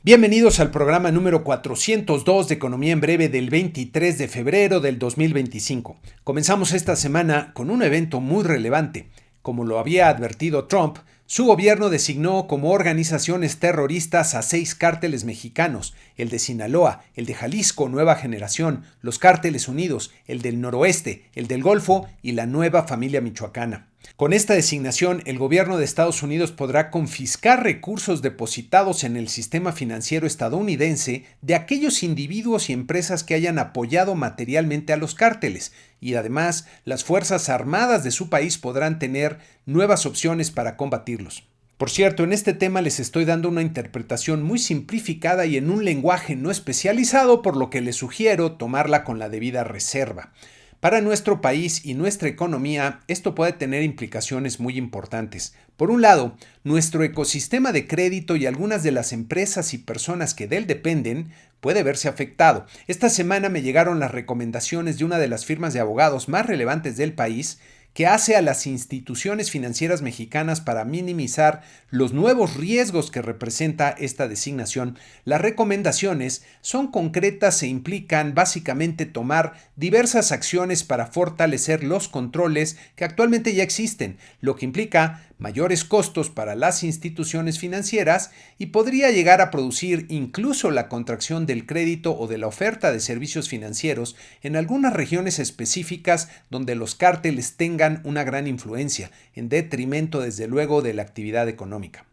Bienvenidos al programa número 402 de Economía en Breve del 23 de febrero del 2025. Comenzamos esta semana con un evento muy relevante. Como lo había advertido Trump, su gobierno designó como organizaciones terroristas a 6 cárteles mexicanos: el de Sinaloa, el de Jalisco Nueva Generación, los Cárteles Unidos, el del Noroeste, el del Golfo y la Nueva Familia Michoacana. Con esta designación, el gobierno de Estados Unidos podrá confiscar recursos depositados en el sistema financiero estadounidense de aquellos individuos y empresas que hayan apoyado materialmente a los cárteles, y además las Fuerzas Armadas de su país podrán tener nuevas opciones para combatirlos. Por cierto, en este tema les estoy dando una interpretación muy simplificada y en un lenguaje no especializado, por lo que les sugiero tomarla con la debida reserva. Para nuestro país y nuestra economía, esto puede tener implicaciones muy importantes. Por un lado, nuestro ecosistema de crédito y algunas de las empresas y personas que de él dependen puede verse afectado. Esta semana me llegaron las recomendaciones de una de las firmas de abogados más relevantes del país, que hace a las instituciones financieras mexicanas para minimizar los nuevos riesgos que representa esta designación. Las recomendaciones son concretas e implican básicamente tomar diversas acciones para fortalecer los controles que actualmente ya existen, lo que implica mayores costos para las instituciones financieras y podría llegar a producir incluso la contracción del crédito o de la oferta de servicios financieros en algunas regiones específicas donde los cárteles tengan una gran influencia, en detrimento desde luego de la actividad económica.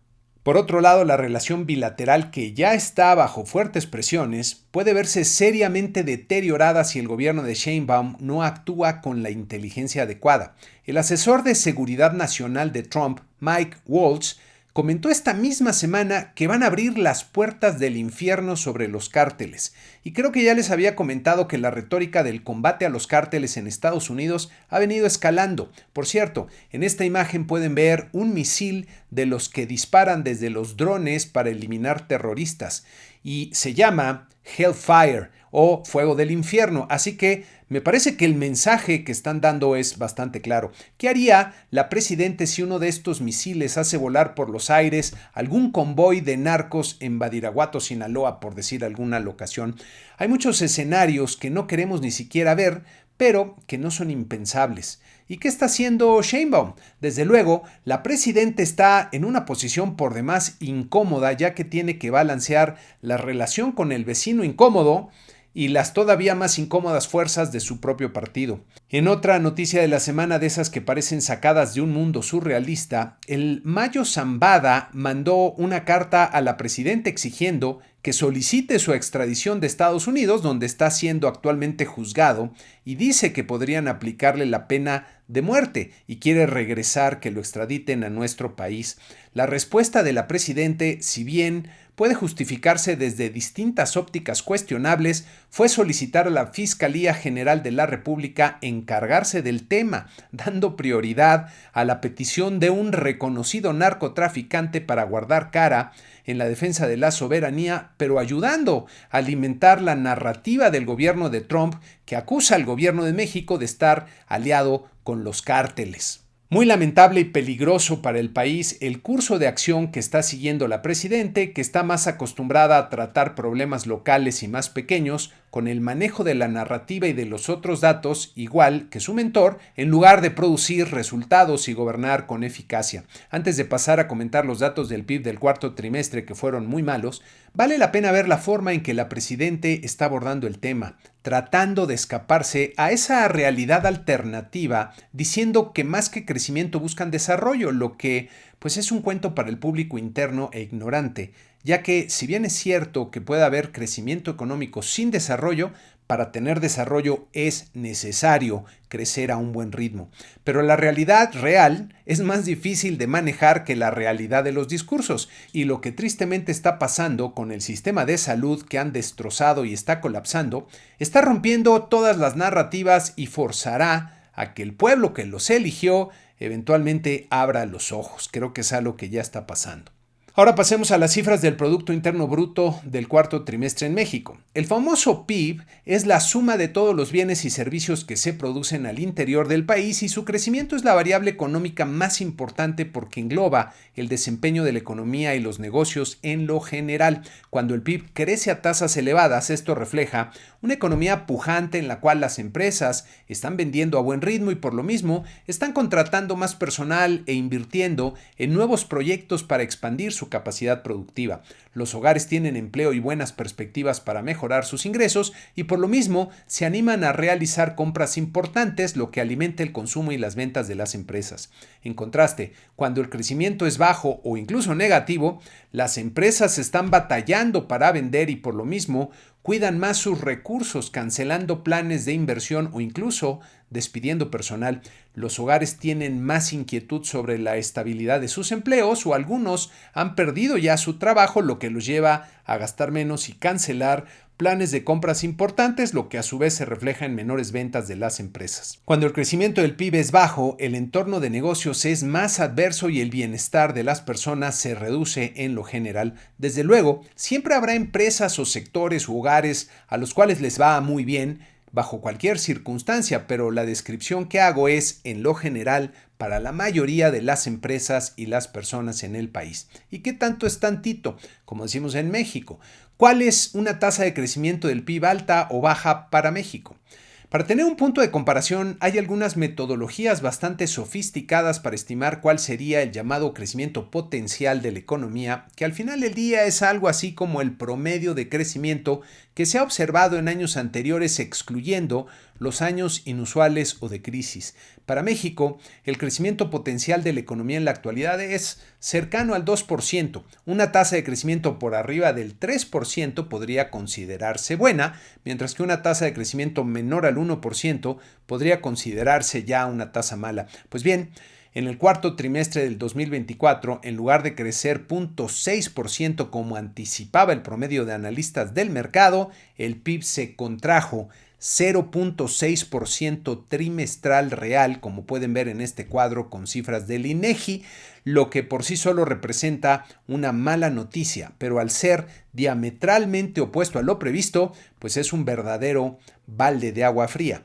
Por otro lado, la relación bilateral, que ya está bajo fuertes presiones, puede verse seriamente deteriorada si el gobierno de Sheinbaum no actúa con la inteligencia adecuada. El asesor de seguridad nacional de Trump, Mike Waltz, comentó esta misma semana que van a abrir las puertas del infierno sobre los cárteles. Y creo que ya les había comentado que la retórica del combate a los cárteles en Estados Unidos ha venido escalando. Por cierto, en esta imagen pueden ver un misil de los que disparan desde los drones para eliminar terroristas. Y se llama Hellfire o Fuego del Infierno. Así que me parece que el mensaje que están dando es bastante claro. ¿Qué haría la presidenta si uno de estos misiles hace volar por los aires algún convoy de narcos en Badiraguato, Sinaloa, por decir alguna locación? Hay muchos escenarios que no queremos ni siquiera ver, pero que no son impensables. ¿Y qué está haciendo Sheinbaum? Desde luego, la presidenta está en una posición por demás incómoda, ya que tiene que balancear la relación con el vecino incómodo y las todavía más incómodas fuerzas de su propio partido. En otra noticia de la semana, de esas que parecen sacadas de un mundo surrealista, el Mayo Zambada mandó una carta a la presidenta exigiendo que solicite su extradición de Estados Unidos, donde está siendo actualmente juzgado, y dice que podrían aplicarle la pena de muerte y quiere regresar, que lo extraditen a nuestro país. La respuesta de la presidenta, si bien puede justificarse desde distintas ópticas cuestionables, fue solicitar a la Fiscalía General de la República encargarse del tema, dando prioridad a la petición de un reconocido narcotraficante para guardar cara en la defensa de la soberanía, pero ayudando a alimentar la narrativa del gobierno de Trump, que acusa al gobierno de México de estar aliado con los cárteles. Muy lamentable y peligroso para el país el curso de acción que está siguiendo la presidenta, que está más acostumbrada a tratar problemas locales y más pequeños con el manejo de la narrativa y de los otros datos, igual que su mentor, en lugar de producir resultados y gobernar con eficacia. Antes de pasar a comentar los datos del PIB del cuarto trimestre, que fueron muy malos, vale la pena ver la forma en que la presidenta está abordando el tema, tratando de escaparse a esa realidad alternativa, diciendo que más que crecimiento buscan desarrollo, lo que pues es un cuento para el público interno e ignorante, ya que si bien es cierto que puede haber crecimiento económico sin desarrollo, para tener desarrollo es necesario crecer a un buen ritmo. Pero la realidad real es más difícil de manejar que la realidad de los discursos, y lo que tristemente está pasando con el sistema de salud que han destrozado y está colapsando, está rompiendo todas las narrativas y forzará a que el pueblo que los eligió eventualmente abra los ojos. Creo que es algo que ya está pasando. Ahora pasemos a las cifras del Producto Interno Bruto del cuarto trimestre en México. El famoso PIB es la suma de todos los bienes y servicios que se producen al interior del país y su crecimiento es la variable económica más importante porque engloba el desempeño de la economía y los negocios en lo general. Cuando el PIB crece a tasas elevadas, esto refleja una economía pujante en la cual las empresas están vendiendo a buen ritmo y por lo mismo están contratando más personal e invirtiendo en nuevos proyectos para expandir su capacidad productiva. Los hogares tienen empleo y buenas perspectivas para mejorar sus ingresos y por lo mismo se animan a realizar compras importantes, lo que alimenta el consumo y las ventas de las empresas. En contraste, cuando el crecimiento es bajo o incluso negativo, las empresas están batallando para vender y por lo mismo cuidan más sus recursos, cancelando planes de inversión o incluso despidiendo personal. Los hogares tienen más inquietud sobre la estabilidad de sus empleos o algunos han perdido ya su trabajo, lo que los lleva a gastar menos y cancelar planes de compras importantes, lo que a su vez se refleja en menores ventas de las empresas. Cuando el crecimiento del PIB es bajo, el entorno de negocios es más adverso y el bienestar de las personas se reduce en lo general. Desde luego, siempre habrá empresas o sectores u hogares a los cuales les va muy bien bajo cualquier circunstancia, pero la descripción que hago es, en lo general, para la mayoría de las empresas y las personas en el país. ¿Y qué tanto es tantito? Como decimos en México. ¿Cuál es una tasa de crecimiento del PIB alta o baja para México? Para tener un punto de comparación, hay algunas metodologías bastante sofisticadas para estimar cuál sería el llamado crecimiento potencial de la economía, que al final del día es algo así como el promedio de crecimiento que se ha observado en años anteriores, excluyendo los años inusuales o de crisis. Para México, el crecimiento potencial de la economía en la actualidad es cercano al 2%. Una tasa de crecimiento por arriba del 3% podría considerarse buena, mientras que una tasa de crecimiento menor al 1% podría considerarse ya una tasa mala. Pues bien, en el cuarto trimestre del 2024, en lugar de crecer 0.6% como anticipaba el promedio de analistas del mercado, el PIB se contrajo 0.6% trimestral real, como pueden ver en este cuadro con cifras del INEGI, lo que por sí solo representa una mala noticia, pero al ser diametralmente opuesto a lo previsto, pues es un verdadero balde de agua fría.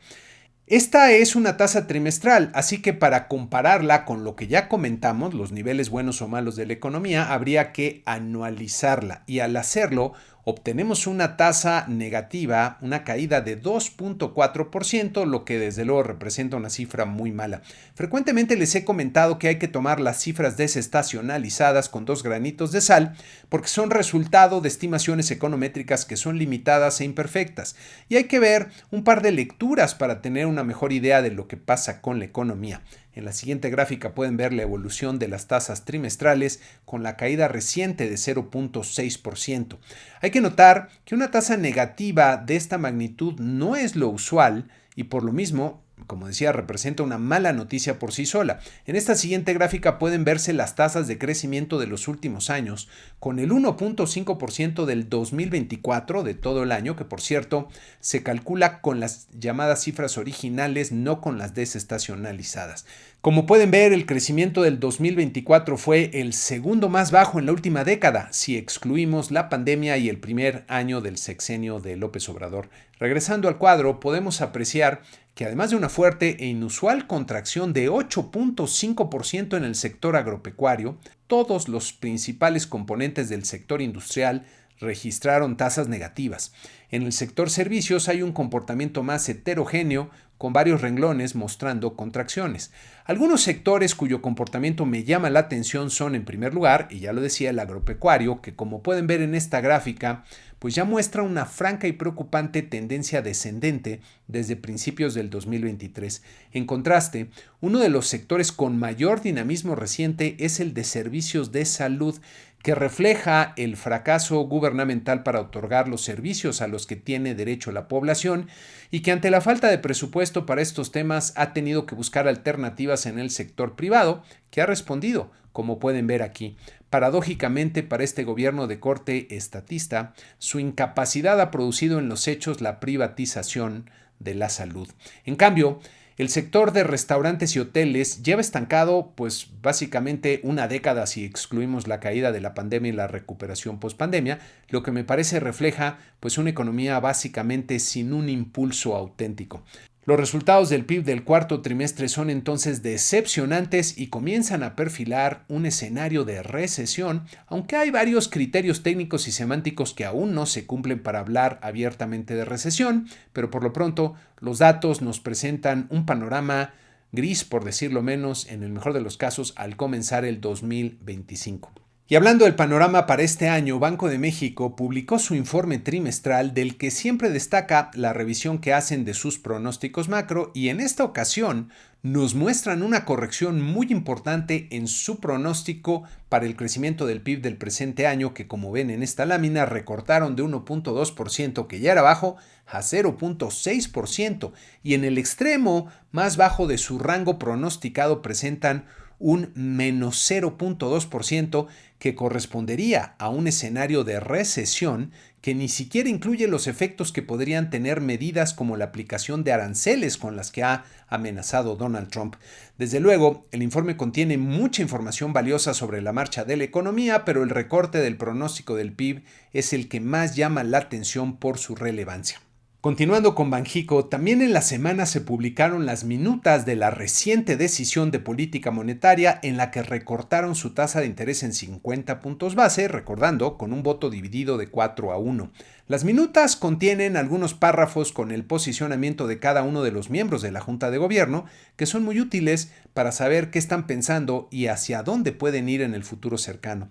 Esta es una tasa trimestral, así que para compararla con lo que ya comentamos, los niveles buenos o malos de la economía, habría que anualizarla y al hacerlo obtenemos una tasa negativa, una caída de 2.4%, lo que desde luego representa una cifra muy mala. Frecuentemente les he comentado que hay que tomar las cifras desestacionalizadas con 2 granitos de sal, porque son resultado de estimaciones econométricas que son limitadas e imperfectas, y hay que ver un par de lecturas para tener una mejor idea de lo que pasa con la economía. En la siguiente gráfica pueden ver la evolución de las tasas trimestrales con la caída reciente de 0.6%. Hay que notar que una tasa negativa de esta magnitud no es lo usual y por lo mismo, como decía, representa una mala noticia por sí sola. En esta siguiente gráfica pueden verse las tasas de crecimiento de los últimos años, con el 1.5% del 2024 de todo el año, que por cierto se calcula con las llamadas cifras originales, no con las desestacionalizadas. Como pueden ver, el crecimiento del 2024 fue el segundo más bajo en la última década, si excluimos la pandemia y el primer año del sexenio de López Obrador. Regresando al cuadro, podemos apreciar que además de una fuerte e inusual contracción de 8.5% en el sector agropecuario, todos los principales componentes del sector industrial registraron tasas negativas. En el sector servicios hay un comportamiento más heterogéneo, con varios renglones mostrando contracciones. Algunos sectores cuyo comportamiento me llama la atención son, en primer lugar, y ya lo decía, el agropecuario, que como pueden ver en esta gráfica, pues ya muestra una franca y preocupante tendencia descendente desde principios del 2023. En contraste, uno de los sectores con mayor dinamismo reciente es el de servicios de salud, que refleja el fracaso gubernamental para otorgar los servicios a los que tiene derecho la población y que ante la falta de presupuesto para estos temas ha tenido que buscar alternativas en el sector privado, que ha respondido, como pueden ver aquí. Paradójicamente, para este gobierno de corte estatista, su incapacidad ha producido en los hechos la privatización de la salud. En cambio, El sector de restaurantes y hoteles lleva estancado pues básicamente una década si excluimos la caída de la pandemia y la recuperación post-pandemia, lo que me parece refleja pues una economía básicamente sin un impulso auténtico. Los resultados del PIB del cuarto trimestre son entonces decepcionantes y comienzan a perfilar un escenario de recesión, aunque hay varios criterios técnicos y semánticos que aún no se cumplen para hablar abiertamente de recesión, pero por lo pronto los datos nos presentan un panorama gris, por decirlo menos, en el mejor de los casos, al comenzar el 2025. Y hablando del panorama para este año, Banco de México publicó su informe trimestral del que siempre destaca la revisión que hacen de sus pronósticos macro y en esta ocasión nos muestran una corrección muy importante en su pronóstico para el crecimiento del PIB del presente año que como ven en esta lámina recortaron de 1.2% que ya era bajo a 0.6% y en el extremo más bajo de su rango pronosticado presentan un menos 0.2% que correspondería a un escenario de recesión que ni siquiera incluye los efectos que podrían tener medidas como la aplicación de aranceles con las que ha amenazado Donald Trump. Desde luego, el informe contiene mucha información valiosa sobre la marcha de la economía, pero el recorte del pronóstico del PIB es el que más llama la atención por su relevancia. Continuando con Banxico, también en la semana se publicaron las minutas de la reciente decisión de política monetaria en la que recortaron su tasa de interés en 50 puntos base, recordando, con un voto dividido de 4-1. Las minutas contienen algunos párrafos con el posicionamiento de cada uno de los miembros de la Junta de Gobierno, que son muy útiles para saber qué están pensando y hacia dónde pueden ir en el futuro cercano.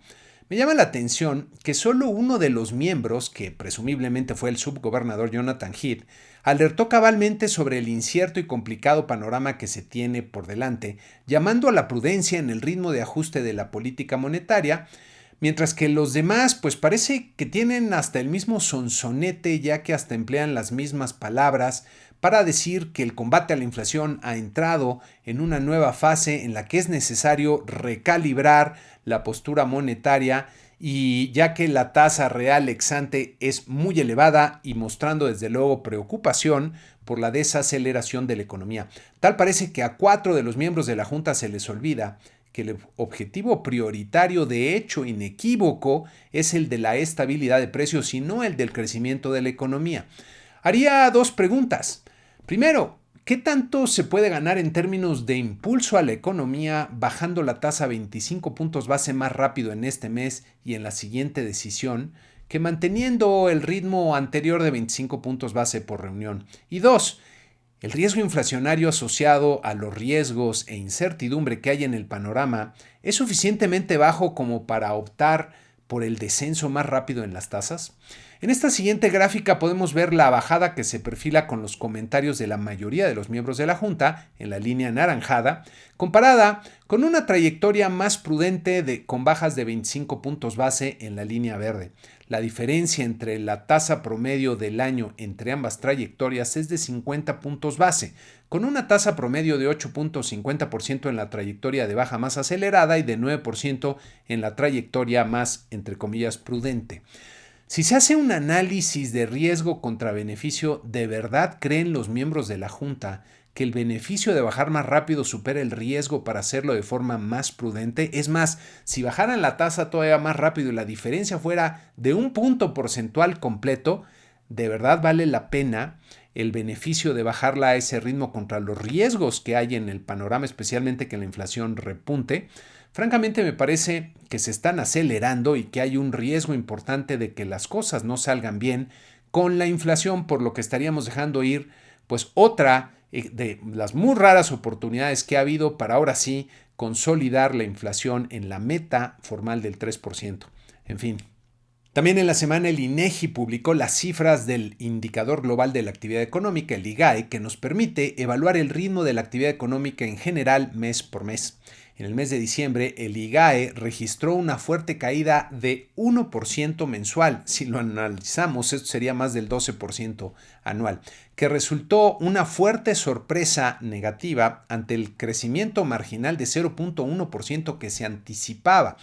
Me llama la atención que solo uno de los miembros, que presumiblemente fue el subgobernador Jonathan Heath, alertó cabalmente sobre el incierto y complicado panorama que se tiene por delante, llamando a la prudencia en el ritmo de ajuste de la política monetaria, mientras que los demás pues parece que tienen hasta el mismo sonsonete, ya que hasta emplean las mismas palabras para decir que el combate a la inflación ha entrado en una nueva fase en la que es necesario recalibrar la postura monetaria y ya que la tasa real ex ante es muy elevada y mostrando desde luego preocupación por la desaceleración de la economía. Tal parece que a 4 de los miembros de la Junta se les olvida que el objetivo prioritario de hecho inequívoco es el de la estabilidad de precios y no el del crecimiento de la economía. Haría 2 preguntas. Primero, ¿qué tanto se puede ganar en términos de impulso a la economía bajando la tasa 25 puntos base más rápido en este mes y en la siguiente decisión que manteniendo el ritmo anterior de 25 puntos base por reunión? Y 2, el riesgo inflacionario asociado a los riesgos e incertidumbre que hay en el panorama es suficientemente bajo como para optar por el descenso más rápido en las tasas. En esta siguiente gráfica podemos ver la bajada que se perfila con los comentarios de la mayoría de los miembros de la Junta en la línea anaranjada, comparada con una trayectoria más prudente con bajas de 25 puntos base en la línea verde. La diferencia entre la tasa promedio del año entre ambas trayectorias es de 50 puntos base, con una tasa promedio de 8.50% en la trayectoria de baja más acelerada y de 9% en la trayectoria más, entre comillas, prudente. Si se hace un análisis de riesgo contra beneficio, ¿de verdad creen los miembros de la Junta que el beneficio de bajar más rápido supera el riesgo para hacerlo de forma más prudente? Es más, si bajaran la tasa todavía más rápido y la diferencia fuera de un punto porcentual completo, ¿de verdad vale la pena el beneficio de bajarla a ese ritmo contra los riesgos que hay en el panorama, especialmente que la inflación repunte? Francamente me parece que se están acelerando y que hay un riesgo importante de que las cosas no salgan bien con la inflación, por lo que estaríamos dejando ir pues otra de las muy raras oportunidades que ha habido para ahora sí consolidar la inflación en la meta formal del 3%. En fin. También en la semana el INEGI publicó las cifras del Indicador Global de la Actividad Económica, el IGAE, que nos permite evaluar el ritmo de la actividad económica en general mes por mes. En el mes de diciembre, el IGAE registró una fuerte caída de 1% mensual. Si lo analizamos, esto sería más del 12% anual, que resultó una fuerte sorpresa negativa ante el crecimiento marginal de 0.1% que se anticipaba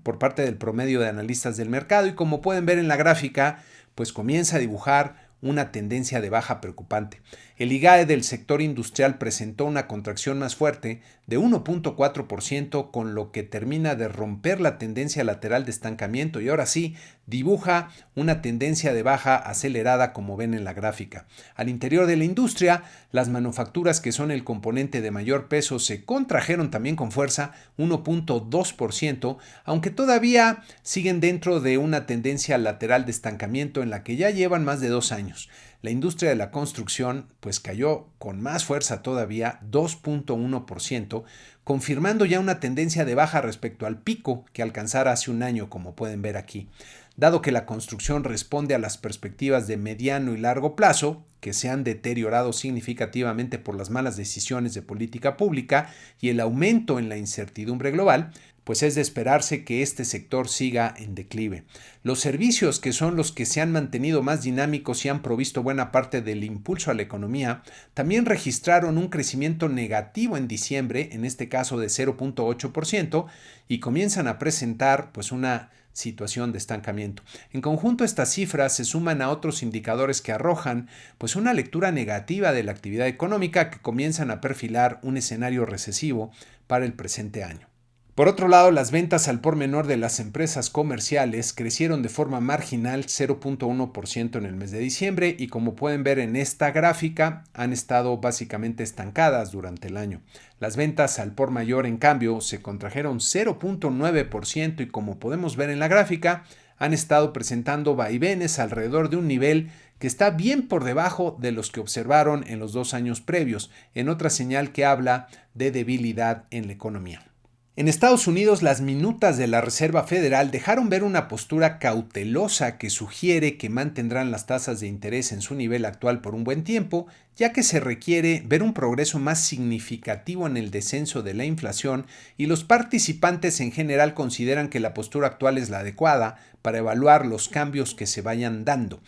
por parte del promedio de analistas del mercado y como pueden ver en la gráfica, pues comienza a dibujar una tendencia de baja preocupante. El IGAE del sector industrial presentó una contracción más fuerte de 1.4%, con lo que termina de romper la tendencia lateral de estancamiento y ahora sí dibuja una tendencia de baja acelerada como ven en la gráfica. Al interior de la industria, las manufacturas que son el componente de mayor peso se contrajeron también con fuerza 1.2%, aunque todavía siguen dentro de una tendencia lateral de estancamiento en la que ya llevan más de 2 años. La industria de la construcción pues cayó con más fuerza todavía 2.1%, confirmando ya una tendencia de baja respecto al pico que alcanzara hace un año, como pueden ver aquí. Dado que la construcción responde a las perspectivas de mediano y largo plazo, que se han deteriorado significativamente por las malas decisiones de política pública y el aumento en la incertidumbre global, pues es de esperarse que este sector siga en declive. Los servicios, que son los que se han mantenido más dinámicos y han provisto buena parte del impulso a la economía, también registraron un crecimiento negativo en diciembre, en este caso de 0.8%, y comienzan a presentar pues una situación de estancamiento. En conjunto, estas cifras se suman a otros indicadores que arrojan pues una lectura negativa de la actividad económica, que comienzan a perfilar un escenario recesivo para el presente año. Por otro lado, las ventas al por menor de las empresas comerciales crecieron de forma marginal 0.1% en el mes de diciembre y, como pueden ver en esta gráfica, han estado básicamente estancadas durante el año. Las ventas al por mayor, en cambio, se contrajeron 0.9% y, como podemos ver en la gráfica, han estado presentando vaivenes alrededor de un nivel que está bien por debajo de los que observaron en los 2 años previos, en otra señal que habla de debilidad en la economía. En Estados Unidos, las minutas de la Reserva Federal dejaron ver una postura cautelosa que sugiere que mantendrán las tasas de interés en su nivel actual por un buen tiempo, ya que se requiere ver un progreso más significativo en el descenso de la inflación y los participantes en general consideran que la postura actual es la adecuada para evaluar los cambios que se vayan dando.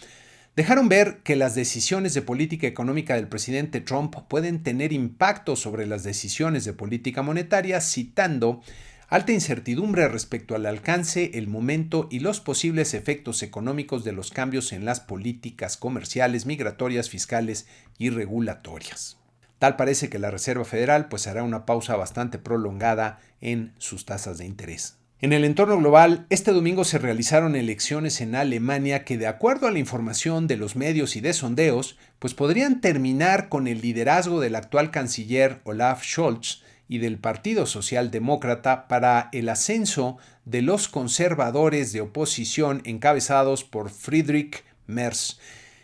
Dejaron ver que las decisiones de política económica del presidente Trump pueden tener impacto sobre las decisiones de política monetaria, citando alta incertidumbre respecto al alcance, el momento y los posibles efectos económicos de los cambios en las políticas comerciales, migratorias, fiscales y regulatorias. Tal parece que la Reserva Federal pues hará una pausa bastante prolongada en sus tasas de interés. En el entorno global, este domingo se realizaron elecciones en Alemania que, de acuerdo a la información de los medios y de sondeos, pues podrían terminar con el liderazgo del actual canciller Olaf Scholz y del Partido Socialdemócrata para el ascenso de los conservadores de oposición encabezados por Friedrich Merz.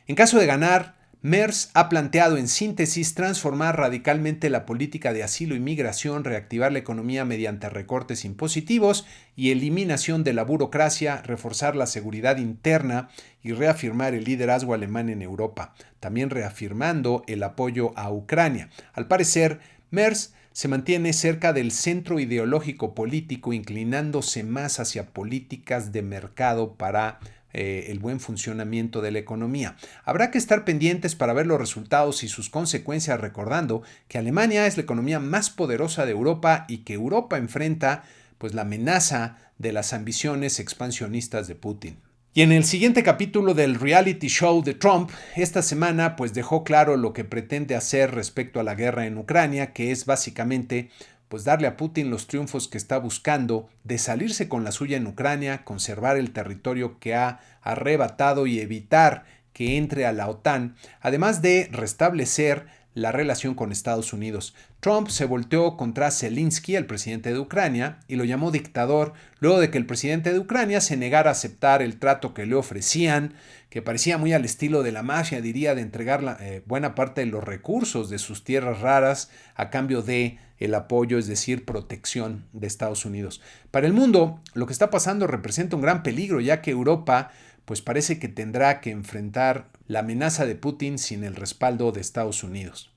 En caso de ganar, Merz ha planteado en síntesis transformar radicalmente la política de asilo y migración, reactivar la economía mediante recortes impositivos y eliminación de la burocracia, reforzar la seguridad interna y reafirmar el liderazgo alemán en Europa, también reafirmando el apoyo a Ucrania. Al parecer, Merz se mantiene cerca del centro ideológico político, inclinándose más hacia políticas de mercado para el buen funcionamiento de la economía. Habrá que estar pendientes para ver los resultados y sus consecuencias, recordando que Alemania es la economía más poderosa de Europa y que Europa enfrenta pues la amenaza de las ambiciones expansionistas de Putin. Y en el siguiente capítulo del reality show de Trump, esta semana pues dejó claro lo que pretende hacer respecto a la guerra en Ucrania, que es básicamente pues darle a Putin los triunfos que está buscando, de salirse con la suya en Ucrania, conservar el territorio que ha arrebatado y evitar que entre a la OTAN, además de restablecer la relación con Estados Unidos. Trump se volteó contra Zelensky, el presidente de Ucrania, y lo llamó dictador luego de que el presidente de Ucrania se negara a aceptar el trato que le ofrecían, que parecía muy al estilo de la mafia, diría, de entregar buena parte de los recursos de sus tierras raras a cambio de el apoyo, es decir, protección de Estados Unidos. Para el mundo, lo que está pasando representa un gran peligro, ya que Europa pues parece que tendrá que enfrentar la amenaza de Putin sin el respaldo de Estados Unidos.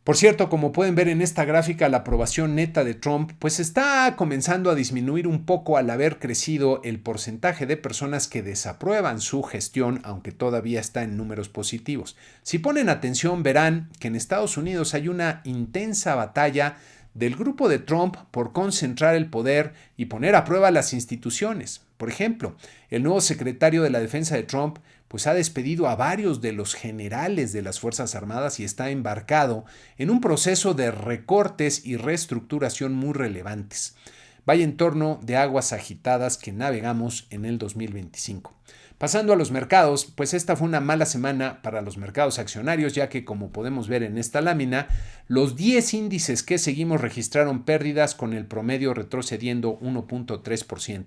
Por cierto, como pueden ver en esta gráfica, la aprobación neta de Trump pues está comenzando a disminuir un poco al haber crecido el porcentaje de personas que desaprueban su gestión, aunque todavía está en números positivos. Si ponen atención, verán que en Estados Unidos hay una intensa batalla del grupo de Trump por concentrar el poder y poner a prueba las instituciones. Por ejemplo, el nuevo secretario de la Defensa de Trump pues ha despedido a varios de los generales de las Fuerzas Armadas y está embarcado en un proceso de recortes y reestructuración muy relevantes. Vaya entorno de aguas agitadas que navegamos en el 2025. Pasando a los mercados, pues esta fue una mala semana para los mercados accionarios, ya que como podemos ver en esta lámina, los 10 índices que seguimos registraron pérdidas con el promedio retrocediendo 1.3%.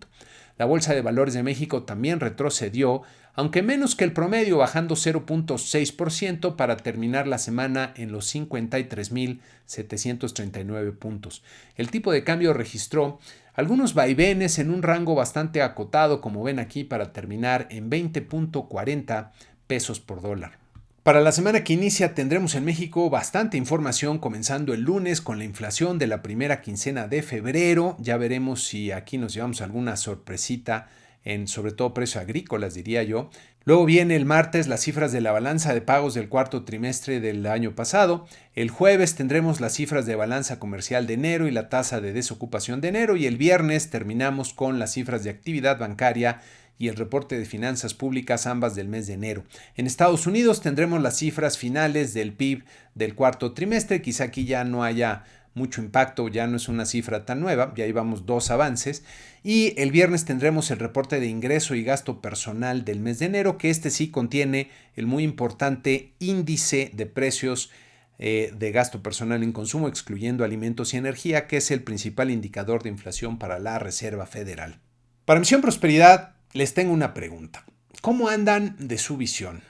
La Bolsa de Valores de México también retrocedió, aunque menos que el promedio, bajando 0.6% para terminar la semana en los 53.739 puntos. El tipo de cambio registró algunos vaivenes en un rango bastante acotado, como ven aquí, para terminar en 20.40 pesos por dólar. Para la semana que inicia tendremos en México bastante información, comenzando el lunes con la inflación de la primera quincena de febrero. Ya veremos si aquí nos llevamos alguna sorpresita en sobre todo precios agrícolas, diría yo. Luego viene el martes las cifras de la balanza de pagos del cuarto trimestre del año pasado. El jueves tendremos las cifras de balanza comercial de enero y la tasa de desocupación de enero. Y el viernes terminamos con las cifras de actividad bancaria y el reporte de finanzas públicas, ambas del mes de enero. En Estados Unidos tendremos las cifras finales del PIB del cuarto trimestre. Quizá aquí ya no haya mucho impacto, ya no es una cifra tan nueva, ya llevamos 2 avances. Y el viernes tendremos el reporte de ingreso y gasto personal del mes de enero, que este sí contiene el muy importante índice de precios de gasto personal en consumo, excluyendo alimentos y energía, que es el principal indicador de inflación para la Reserva Federal. Para Misión Prosperidad, les tengo una pregunta. ¿Cómo andan de su visión?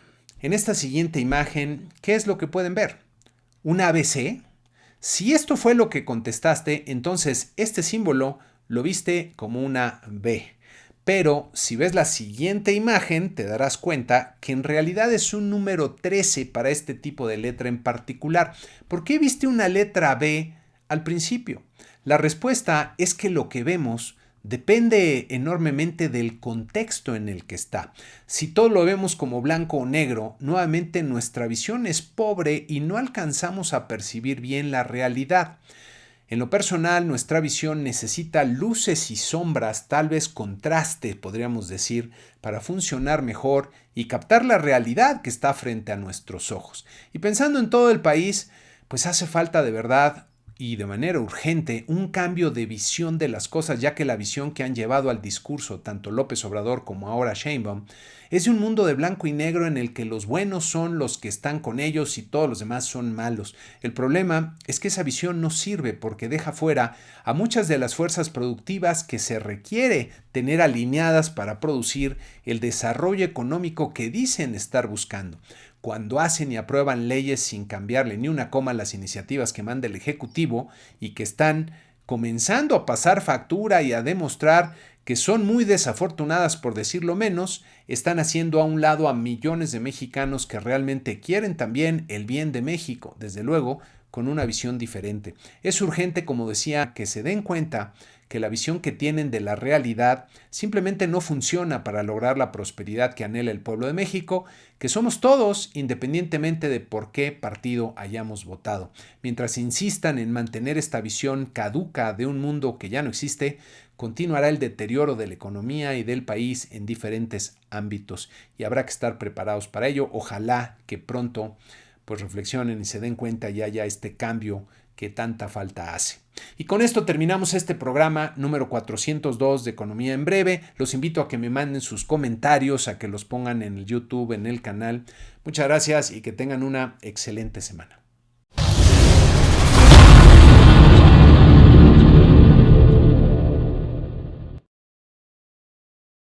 En esta siguiente imagen, ¿qué es lo que pueden ver? ¿Un ABC? Si esto fue lo que contestaste, entonces este símbolo lo viste como una B. Pero si ves la siguiente imagen, te darás cuenta que en realidad es un número 13 para este tipo de letra en particular. ¿Por qué viste una letra B al principio? La respuesta es que lo que vemos depende enormemente del contexto en el que está. Si todo lo vemos como blanco o negro, nuevamente nuestra visión es pobre y no alcanzamos a percibir bien la realidad. En lo personal, nuestra visión necesita luces y sombras, tal vez contraste, podríamos decir, para funcionar mejor y captar la realidad que está frente a nuestros ojos. Y pensando en todo el país, pues hace falta de verdad y de manera urgente un cambio de visión de las cosas, ya que la visión que han llevado al discurso tanto López Obrador como ahora Sheinbaum es de un mundo de blanco y negro en el que los buenos son los que están con ellos y todos los demás son malos. El problema es que esa visión no sirve porque deja fuera a muchas de las fuerzas productivas que se requiere tener alineadas para producir el desarrollo económico que dicen estar buscando. Cuando hacen y aprueban leyes sin cambiarle ni una coma a las iniciativas que manda el Ejecutivo y que están comenzando a pasar factura y a demostrar que son muy desafortunadas, por decirlo menos, están haciendo a un lado a millones de mexicanos que realmente quieren también el bien de México, desde luego, con una visión diferente. Es urgente, como decía, que se den cuenta que la visión que tienen de la realidad simplemente no funciona para lograr la prosperidad que anhela el pueblo de México, que somos todos, independientemente de por qué partido hayamos votado. Mientras insistan en mantener esta visión caduca de un mundo que ya no existe, continuará el deterioro de la economía y del país en diferentes ámbitos y habrá que estar preparados para ello. Ojalá que pronto pues reflexionen y se den cuenta ya este cambio que tanta falta hace. Y con esto terminamos este programa número 402 de Economía en Breve. Los invito a que me manden sus comentarios, a que los pongan en el YouTube, en el canal. Muchas gracias y que tengan una excelente semana.